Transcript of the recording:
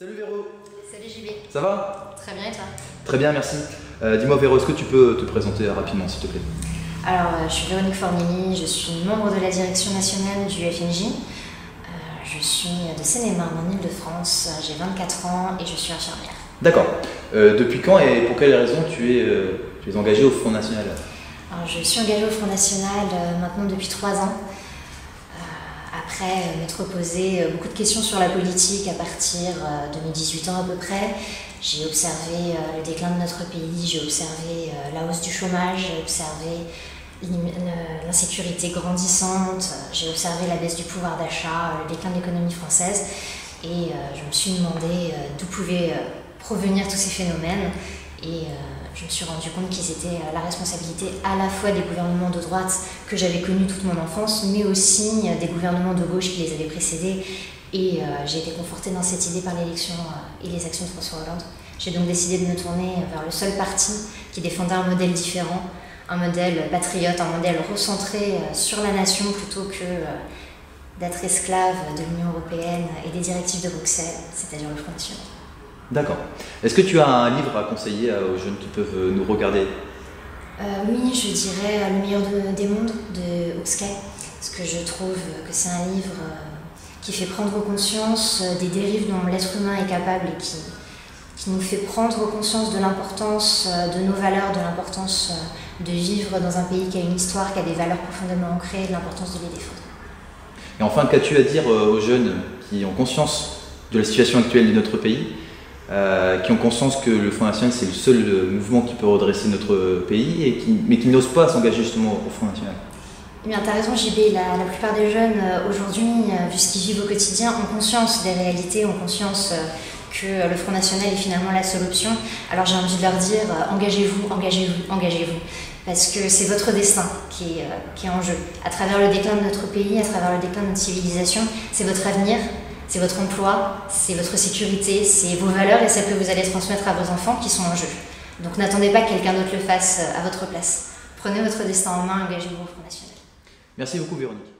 Salut Véro. Salut JB. Ça va? Très bien et toi? Très bien, merci. Dis-moi Véro, est-ce que tu peux te présenter rapidement s'il te plaît? Alors, je suis Véronique Formini, je suis membre de la direction nationale du FNJ. Je suis de Seine-et-Marne en Ile-de-France, j'ai 24 ans et je suis infirmière. D'accord. Depuis quand et pour quelles raisons tu es engagée au Front National? Alors, je suis engagée au Front National maintenant depuis 3 ans. Après m'être posé beaucoup de questions sur la politique à partir de mes 18 ans à peu près, j'ai observé le déclin de notre pays, j'ai observé la hausse du chômage, j'ai observé l'insécurité grandissante, j'ai observé la baisse du pouvoir d'achat, le déclin de l'économie française et je me suis demandé d'où pouvaient provenir tous ces phénomènes et je me suis rendu compte qu'ils étaient la responsabilité à la fois des gouvernements de droite que j'avais connus toute mon enfance, mais aussi des gouvernements de gauche qui les avaient précédés. Et j'ai été confortée dans cette idée par l'élection et les actions de François Hollande. J'ai donc décidé de me tourner vers le seul parti qui défendait un modèle différent, un modèle patriote, un modèle recentré sur la nation plutôt que d'être esclave de l'Union européenne et des directives de Bruxelles, c'est-à-dire le Front National. D'accord. Est-ce que tu as un livre à conseiller aux jeunes qui peuvent nous regarder? Oui, je dirais Le meilleur des mondes de Huxley, parce que je trouve que c'est un livre qui fait prendre conscience des dérives dont l'être humain est capable et qui nous fait prendre conscience de l'importance de nos valeurs, de l'importance de vivre dans un pays qui a une histoire, qui a des valeurs profondément ancrées et de l'importance de les défendre. Et enfin, qu'as-tu à dire aux jeunes qui ont conscience de la situation actuelle de notre pays, qui ont conscience que le Front National c'est le seul mouvement qui peut redresser notre pays, mais qui n'osent pas s'engager justement au Front National? Eh bien, tu as raison JB, la plupart des jeunes aujourd'hui, vu ce qu'ils vivent au quotidien, ont conscience des réalités, ont conscience que le Front National est finalement la seule option. Alors j'ai envie de leur dire, engagez-vous, engagez-vous, engagez-vous. Parce que c'est votre destin qui est en jeu. À travers le déclin de notre pays, à travers le déclin de notre civilisation, c'est votre avenir, c'est votre emploi, c'est votre sécurité, c'est vos valeurs et celles que vous allez transmettre à vos enfants qui sont en jeu. Donc n'attendez pas que quelqu'un d'autre le fasse à votre place. Prenez votre destin en main, engagez-vous au Front National. Merci beaucoup Véronique.